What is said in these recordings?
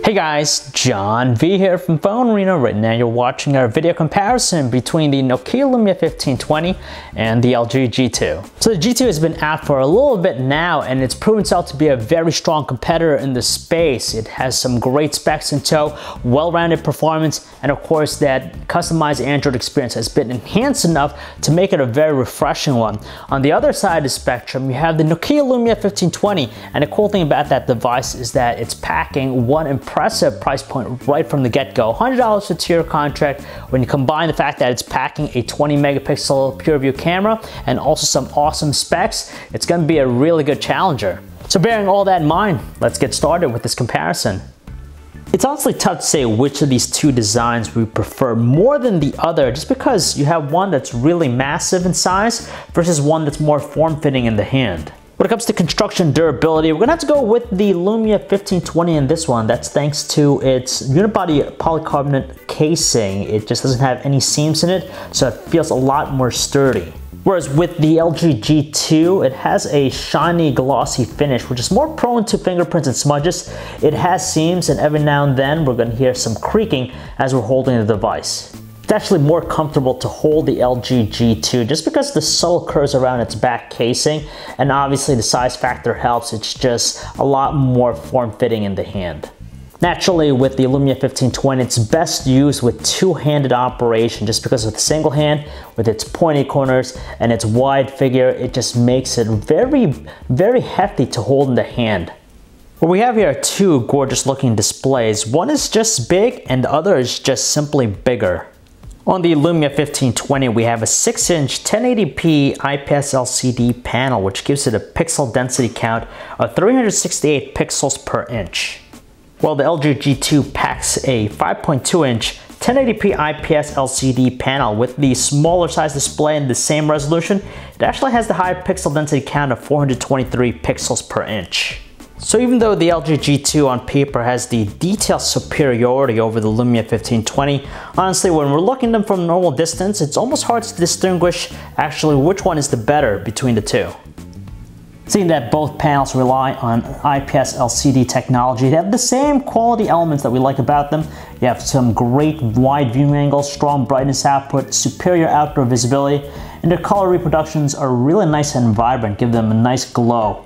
Hey guys, John V here from PhoneArena. Right now you're watching our video comparison between the Nokia Lumia 1520 and the LG G2. So the G2 has been out for a little bit now and it's proven itself to be a very strong competitor in the space. It has some great specs in tow, well-rounded performance, and of course that customized Android experience has been enhanced enough to make it a very refreshing one. On the other side of the spectrum, you have the Nokia Lumia 1520, and the cool thing about that device is that it's packing one impressive price point right from the get-go. $100 for a tier contract. When you combine the fact that it's packing a 20 megapixel pure view camera and also some awesome specs, it's going to be a really good challenger. So bearing all that in mind, let's get started with this comparison. It's honestly tough to say which of these two designs we prefer more than the other, just because you have one that's really massive in size versus one that's more form-fitting in the hand. When it comes to construction durability, we're gonna have to go with the Lumia 1520 in this one. That's thanks to its unibody polycarbonate casing. It just doesn't have any seams in it, so it feels a lot more sturdy. Whereas with the LG G2, it has a shiny, glossy finish, which is more prone to fingerprints and smudges. It has seams, and every now and then we're gonna hear some creaking as we're holding the device. It's actually more comfortable to hold the LG G2 just because the subtle curves around its back casing, and obviously the size factor helps. It's just a lot more form-fitting in the hand. Naturally, with the Lumia 1520, it's best used with two-handed operation just because of the single hand, with its pointy corners and its wide figure. It just makes it very hefty to hold in the hand. What we have here are two gorgeous looking displays. One is just big and the other is just simply bigger. On the Lumia 1520, we have a 6-inch 1080p IPS LCD panel, which gives it a pixel density count of 368 pixels per inch. While the LG G2 packs a 5.2-inch 1080p IPS LCD panel with the smaller size display and the same resolution, it actually has the higher pixel density count of 423 pixels per inch. So even though the LG G2 on paper has the detail superiority over the Lumia 1520, honestly when we're looking at them from a normal distance, it's almost hard to distinguish actually which one is the better between the two. Seeing that both panels rely on IPS LCD technology, they have the same quality elements that we like about them. You have some great wide viewing angles, strong brightness output, superior outdoor visibility, and their color reproductions are really nice and vibrant, give them a nice glow.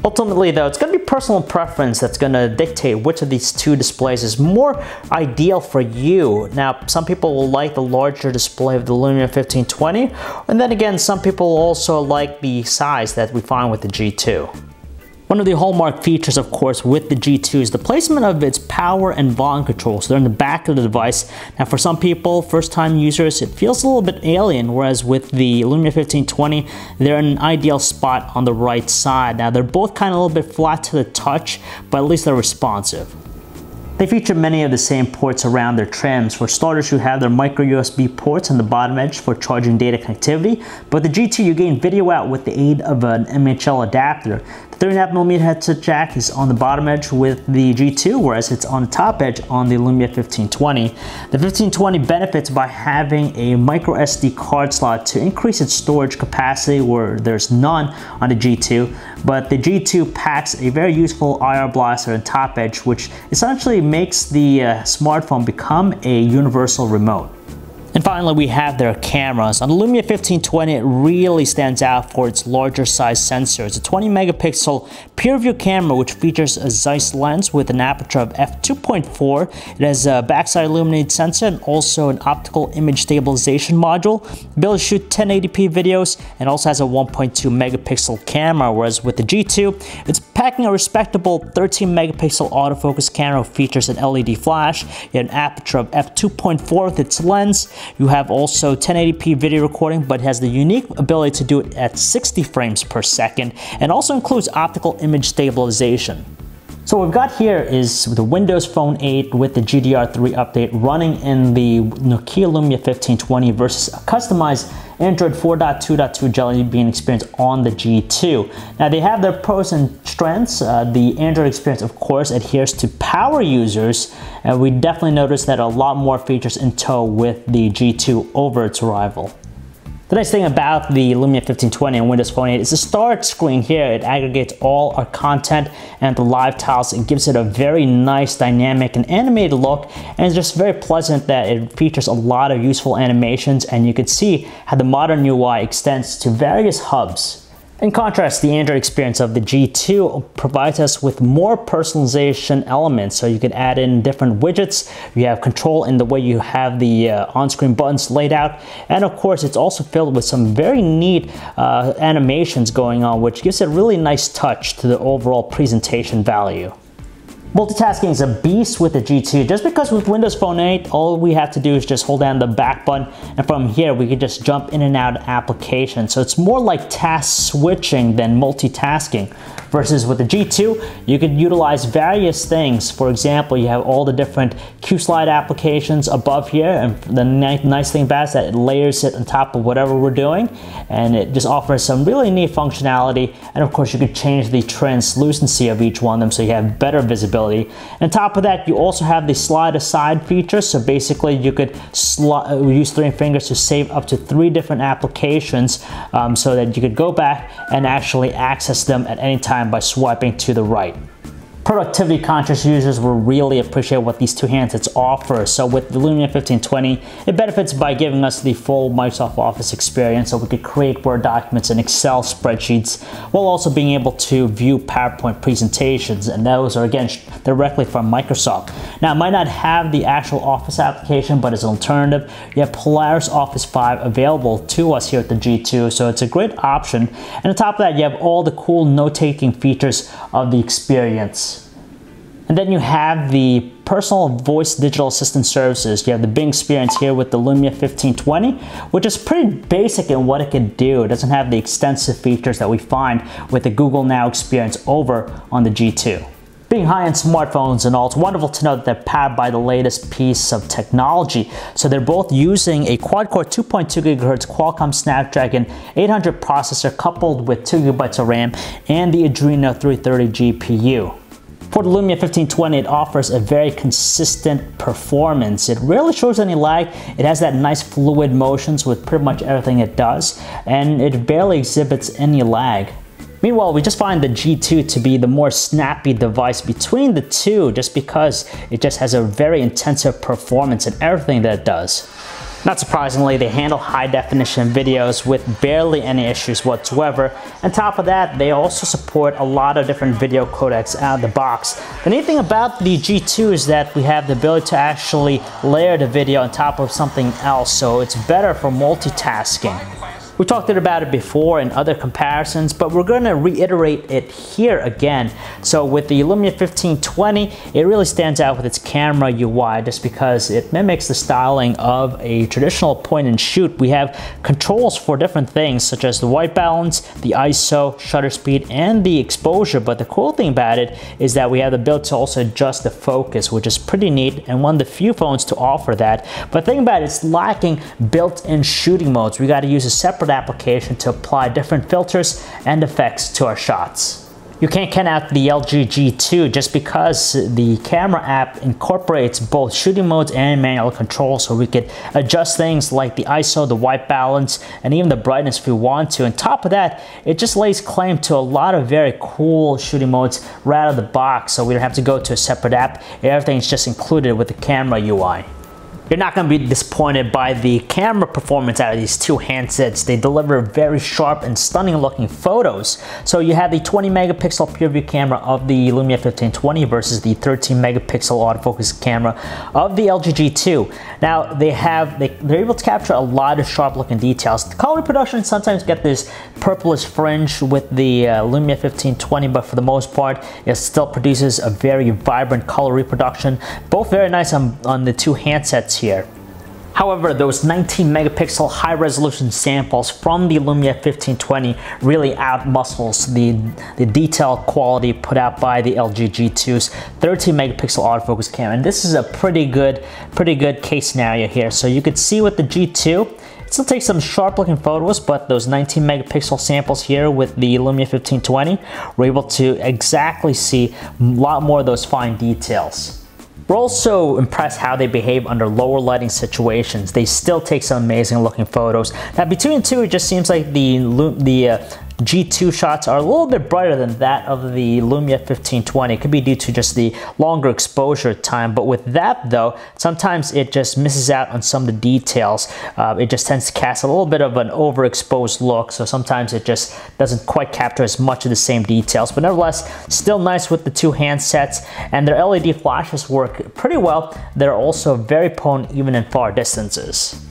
Ultimately though, it's going to be personal preference that's going to dictate which of these two displays is more ideal for you. Now, some people will like the larger display of the Lumia 1520, and then again, some people also like the size that we find with the G2. One of the hallmark features, of course, with the G2 is the placement of its power and volume controls. They're in the back of the device. Now, for some people, first-time users, it feels a little bit alien, whereas with the Lumia 1520, they're in an ideal spot on the right side. Now, they're both kind of a little bit flat to the touch, but at least they're responsive. They feature many of the same ports around their trims. For starters, you have their micro USB ports on the bottom edge for charging data connectivity, but the G2 you gain video out with the aid of an MHL adapter. The 3.5mm headset jack is on the bottom edge with the G2, whereas it's on the top edge on the Lumia 1520. The 1520 benefits by having a micro SD card slot to increase its storage capacity where there's none on the G2, but the G2 packs a very useful IR blaster on top edge, which essentially makes the smartphone become a universal remote. And finally, we have their cameras. On the Lumia 1520, it really stands out for its larger size sensor. It's a 20 megapixel pure view camera which features a Zeiss lens with an aperture of f2.4. It has a backside illuminated sensor and also an optical image stabilization module. Able to shoot 1080p videos, and also has a 1.2 megapixel camera, whereas with the G2, it's packing a respectable 13 megapixel autofocus camera which features an LED flash. You have an aperture of f2.4 with its lens. You have also 1080p video recording, but it has the unique ability to do it at 60 frames per second, and also includes optical image stabilization. So what we've got here is the Windows Phone 8 with the GDR3 update running in the Nokia Lumia 1520 versus a customized Android 4.2.2 Jelly Bean experience on the G2. Now they have their pros and strengths. The Android experience, of course, adheres to power users, and we definitely noticed that a lot more features in tow with the G2 over its rival. The nice thing about the Lumia 1520 on Windows Phone 8 is the start screen here. It aggregates all our content and the live tiles. It gives it a very nice, dynamic, and animated look, and it's just very pleasant that it features a lot of useful animations, and you can see how the modern UI extends to various hubs. In contrast, the Android experience of the G2 provides us with more personalization elements, so you can add in different widgets, you have control in the way you have the on-screen buttons laid out, and of course it's also filled with some very neat animations going on, which gives it a really nice touch to the overall presentation value. Multitasking is a beast with the G2, just because with Windows Phone 8, all we have to do is just hold down the back button, and from here we can just jump in and out of applications. So it's more like task switching than multitasking. Versus with the G2, you could utilize various things. For example, you have all the different Q-Slide applications above here, and the nice thing about it is that it layers it on top of whatever we're doing, and it just offers some really neat functionality. And of course, you could change the translucency of each one of them so you have better visibility. On top of that, you also have the slide aside feature. So basically you could use 3 fingers to save up to 3 different applications, so that you could go back and actually access them at any time by swiping to the right. Productivity conscious users will really appreciate what these two handsets offer. So with the Lumia 1520, it benefits by giving us the full Microsoft Office experience, so we could create Word documents and Excel spreadsheets while also being able to view PowerPoint presentations, and those are again directly from Microsoft. Now, it might not have the actual Office application, but as an alternative, you have Polaris Office 5 available to us here at the G2, so it's a great option. And on top of that, you have all the cool note-taking features of the experience. And then you have the personal voice digital assistant services. You have the Bing experience here with the Lumia 1520, which is pretty basic in what it can do. It doesn't have the extensive features that we find with the Google Now experience over on the G2. Being high-end smartphones and all, it's wonderful to know that they're powered by the latest piece of technology. So they're both using a quad-core 2.2 GHz Qualcomm Snapdragon 800 processor coupled with 2 GB of RAM and the Adreno 330 GPU. For the Lumia 1520, it offers a very consistent performance. It rarely shows any lag. It has that nice fluid motions with pretty much everything it does, and it barely exhibits any lag. Meanwhile, we just find the G2 to be the more snappy device between the two, just because it just has a very intensive performance in everything that it does. Not surprisingly, they handle high-definition videos with barely any issues whatsoever. On top of that, they also support a lot of different video codecs out of the box. The neat thing about the G2 is that we have the ability to actually layer the video on top of something else, so it's better for multitasking. We talked about it before in other comparisons, but we're going to reiterate it here again. So with the Lumia 1520, it really stands out with its camera UI just because it mimics the styling of a traditional point and shoot. We have controls for different things such as the white balance, the ISO, shutter speed, and the exposure. But the cool thing about it is that we have the ability to also adjust the focus, which is pretty neat and one of the few phones to offer that. But the thing about it, it's lacking built-in shooting modes. We got to use a separate application to apply different filters and effects to our shots. You can't count out the LG G2 just because the camera app incorporates both shooting modes and manual control, so we could adjust things like the ISO, the white balance, and even the brightness if we want to. On top of that, it just lays claim to a lot of very cool shooting modes right out of the box, so we don't have to go to a separate app. Everything's just included with the camera UI. You're not going to be disappointed by the camera performance out of these two handsets. They deliver very sharp and stunning looking photos. So you have the 20 megapixel pure view camera of the Lumia 1520 versus the 13 megapixel autofocus camera of the LG G2. Now they're able to capture a lot of sharp looking details. The color reproduction sometimes get this purplish fringe with the Lumia 1520, but for the most part it still produces a very vibrant color reproduction. Both very nice on the two handsets here. However, those 19 megapixel high resolution samples from the Lumia 1520 really outmuscles the detail quality put out by the LG G2's 13 megapixel autofocus camera. And this is a pretty good case scenario here. So you could see with the G2, it still takes some sharp looking photos, but those 19 megapixel samples here with the Lumia 1520, we're able to exactly see a lot more of those fine details. We're also impressed how they behave under lower lighting situations. They still take some amazing looking photos. Now between the two, it just seems like the G2 shots are a little bit brighter than that of the Lumia 1520. It could be due to just the longer exposure time, but with that though, sometimes it just misses out on some of the details. It just tends to cast a little bit of an overexposed look, so sometimes it just doesn't quite capture as much of the same details, but nevertheless, still nice with the two handsets, and their LED flashes work pretty well. They're also very potent even in far distances.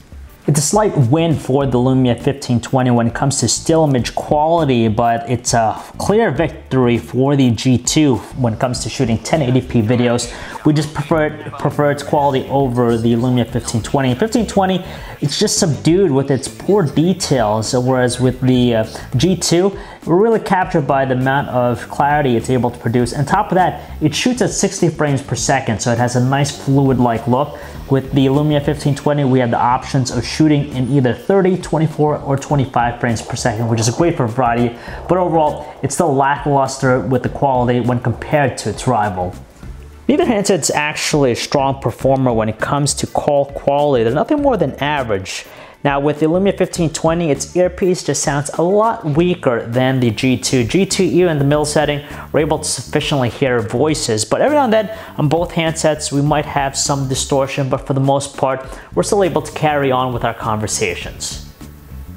It's a slight win for the Lumia 1520 when it comes to still image quality, but it's a clear victory for the G2 when it comes to shooting 1080p videos. We just prefer its quality over the Lumia 1520. 1520, it's just subdued with its poor details, whereas with the G2, we're really captured by the amount of clarity it's able to produce. On top of that, it shoots at 60 frames per second, so it has a nice fluid-like look. With the Lumia 1520, we have the options of shooting in either 30, 24, or 25 frames per second, which is great for variety, but overall, it's still lackluster with the quality when compared to its rival. Neither handset's actually a strong performer when it comes to call quality. They're nothing more than average. Now with the Lumia 1520, its earpiece just sounds a lot weaker than the G2. G2, even in the middle setting, we're able to sufficiently hear voices, but every now and then on both handsets we might have some distortion, but for the most part we're still able to carry on with our conversations.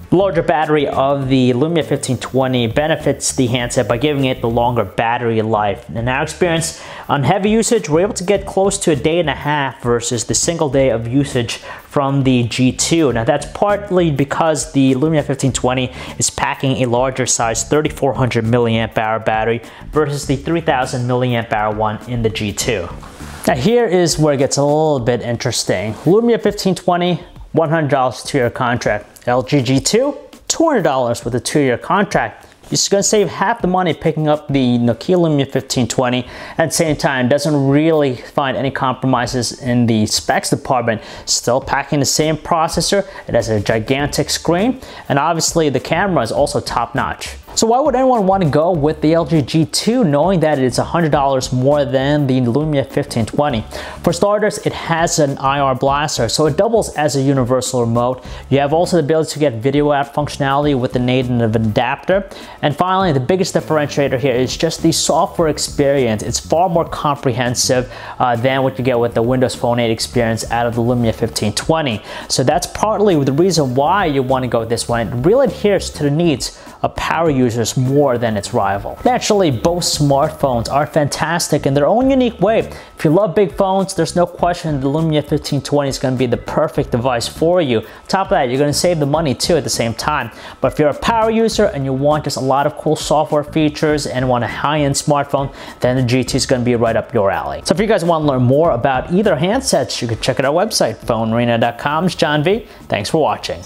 The larger battery of the Lumia 1520 benefits the handset by giving it the longer battery life. In our experience, on heavy usage, we're able to get close to a day and a half versus the single day of usage from the G2. Now that's partly because the Lumia 1520 is packing a larger size 3400 milliamp hour battery versus the 3000 milliamp hour one in the G2. Now here is where it gets a little bit interesting. Lumia 1520, $100 2-year contract. LG G2, $200 with a 2-year contract. You're just gonna save half the money picking up the Nokia Lumia 1520. At the same time, doesn't really find any compromises in the specs department. Still packing the same processor. It has a gigantic screen, and obviously the camera is also top-notch. So why would anyone want to go with the LG G2 knowing that it's $100 more than the Lumia 1520? For starters, it has an IR blaster, so it doubles as a universal remote. You have also the ability to get video out functionality with the native adapter. And finally, the biggest differentiator here is just the software experience. It's far more comprehensive than what you get with the Windows Phone 8 experience out of the Lumia 1520. So that's partly the reason why you want to go with this one. It really adheres to the needs of power users more than its rival. Naturally, both smartphones are fantastic in their own unique way. If you love big phones, there's no question the Lumia 1520 is going to be the perfect device for you. On top of that, you're going to save the money too at the same time. But if you're a power user and you want just a lot of cool software features and want a high-end smartphone, then the G2 is going to be right up your alley. So if you guys want to learn more about either handsets, you can check out our website, PhoneArena.com. It's John V. Thanks for watching.